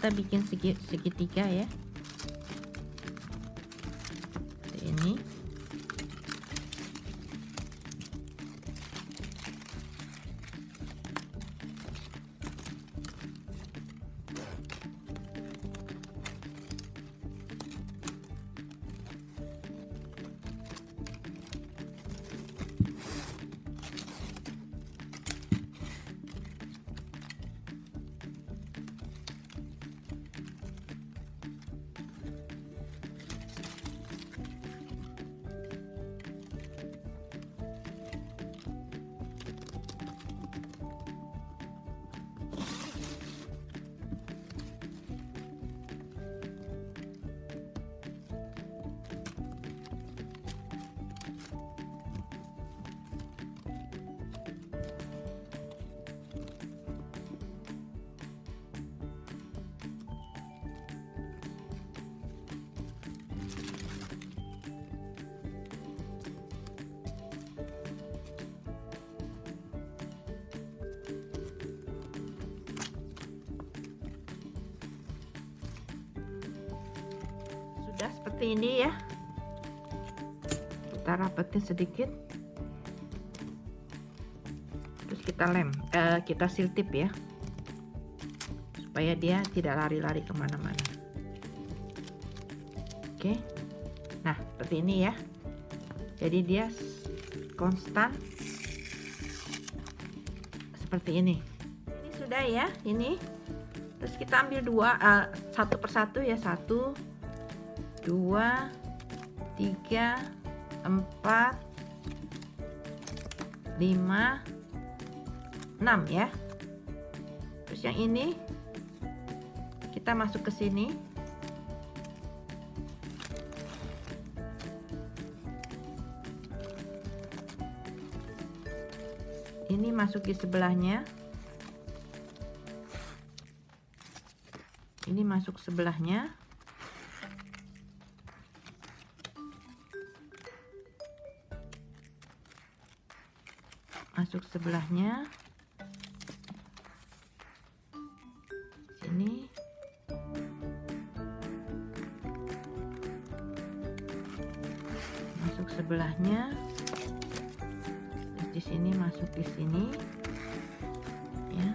kita bikin segitiga ya, seperti ini. Sudah seperti ini ya, kita rapetin sedikit, terus kita siltip ya, supaya dia tidak lari-lari kemana-mana. Oke, nah seperti ini ya, jadi dia konstan seperti ini. Ini sudah ya, ini terus kita ambil satu persatu ya, 1 2 3 4 5 6 ya. Terus yang ini kita masuk ke sini, ini masuk di sebelahnya, ini masuk sebelahnya, masuk sebelahnya, sini, masuk sebelahnya, terus di sini masuk di sini ya,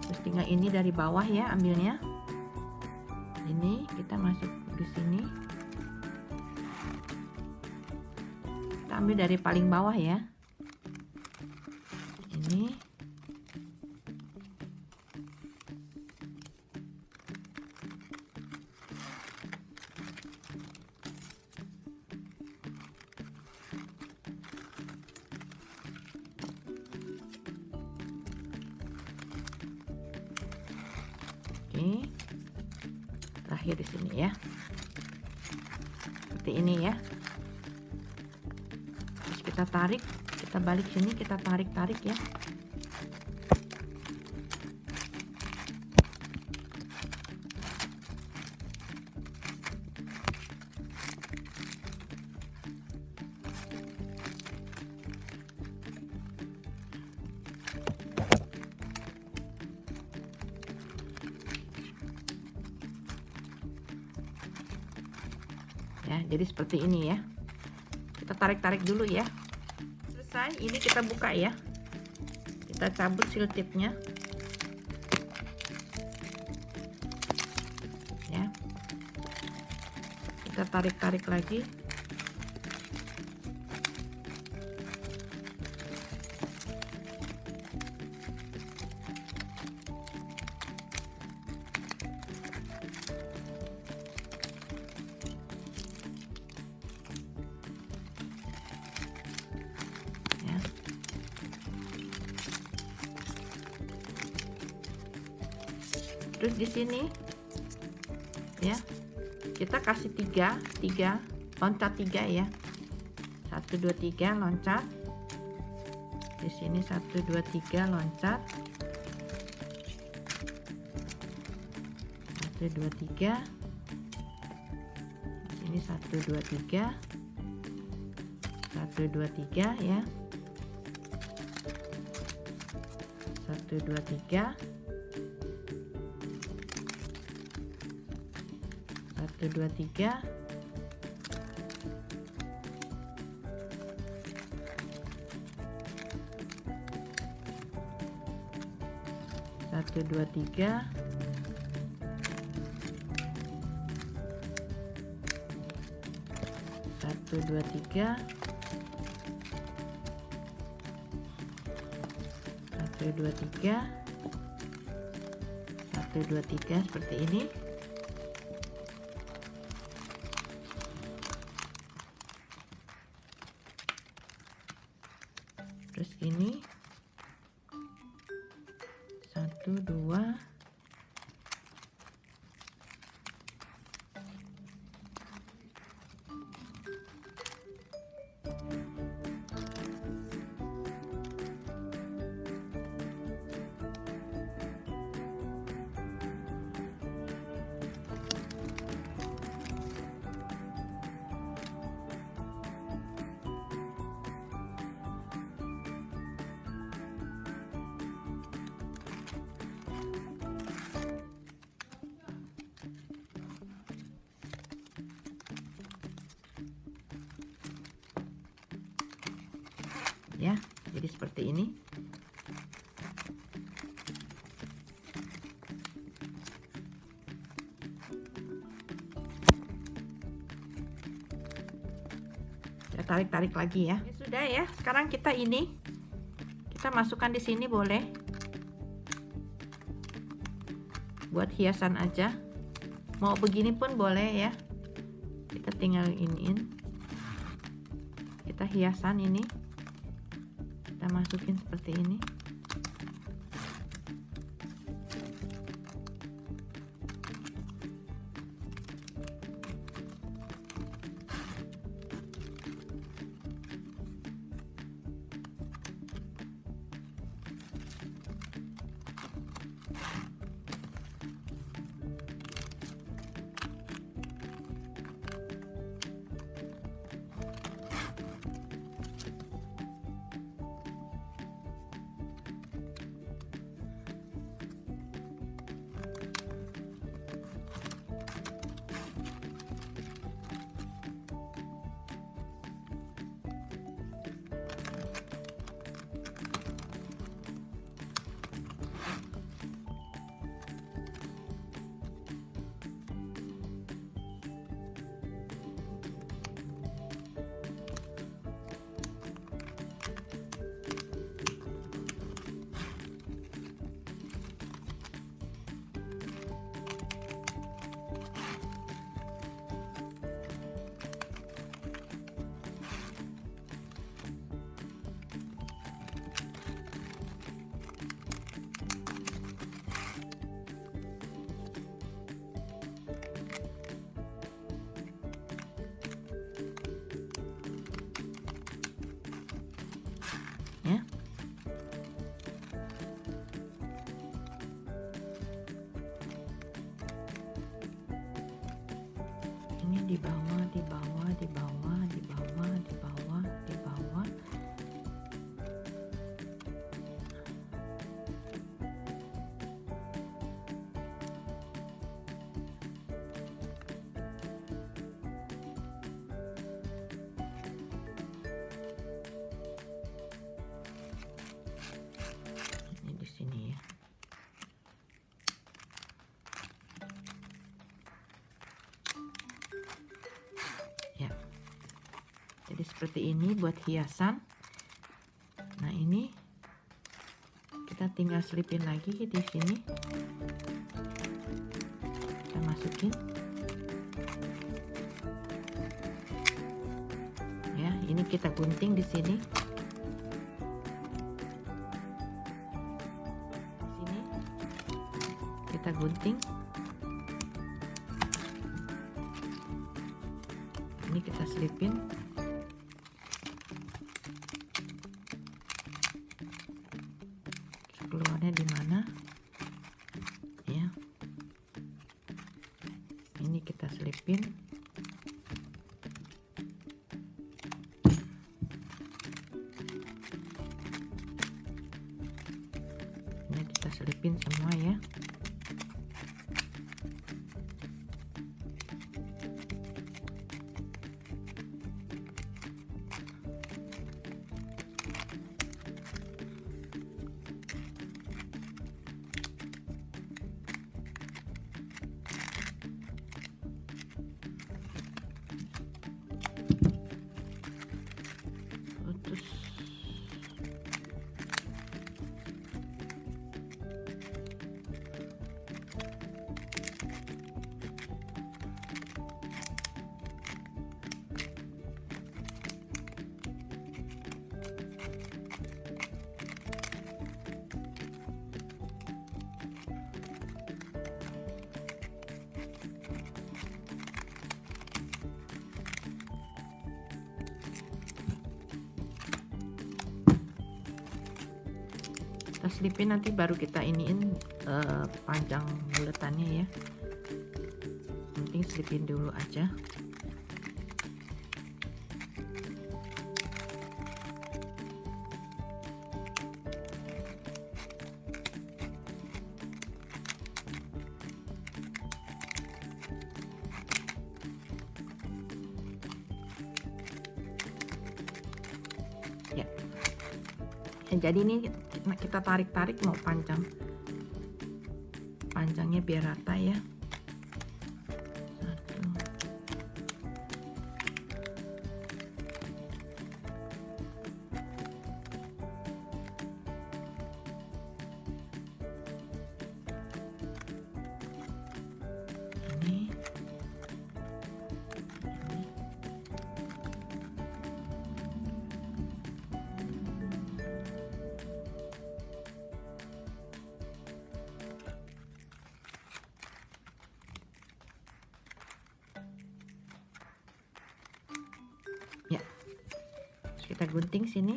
terus tinggal ini dari bawah ya, ambilnya ini kita masuk di sini, kita ambil dari paling bawah ya. Ini oke, terakhir di sini ya, seperti ini ya. Terus kita tarik, kita balik sini, kita tarik ya. Ya, jadi seperti ini ya. Kita tarik-tarik dulu ya. Selesai, ini kita buka ya. Kita cabut seal tipnya. Ya. Kita tarik-tarik lagi. Terus di sini ya, kita kasih tiga loncat 3 ya, 1 2 3 loncat. Di sini 1 2 3 loncat, 1 2 3. Di sini 1 2 3, 1 2 3 ya, 1 2 3. 1 2 3, 1 2 3, 1 2 3, 1 2 3, 1 2 3 seperti ini. Terus ini 1 2, ya, jadi seperti ini. Kita tarik-tarik lagi ya. Ya sudah ya, sekarang kita masukkan di sini, boleh buat hiasan aja, mau begini pun boleh ya. Kita tinggal iniin, kita hiasan ini, kita masukin seperti ini. Ya. Ini di bawah, di bawah, di bawah, di bawah, di bawah, di bawah. Ini di sini ya. Ya. Jadi seperti ini buat hiasan. Nah, ini kita tinggal selipin lagi di sini. Kita masukin. Ya, ini kita gunting di sini. Sini kita gunting. Ini kita selipin. Keluarnya di mana? Ya. Ini kita selipin. Ini kita selipin semua ya. selipin nanti baru kita iniin panjang buletannya ya. Penting selipin dulu aja. Ya. Jadi ini kita tarik-tarik mau panjangnya biar rata ya. Ya, kita gunting sini.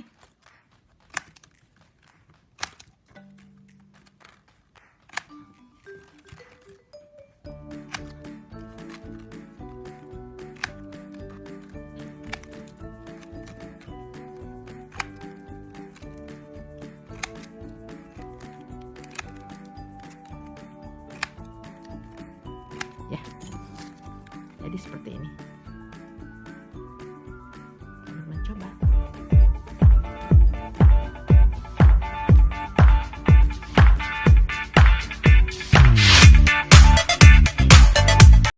Ya, jadi seperti ini.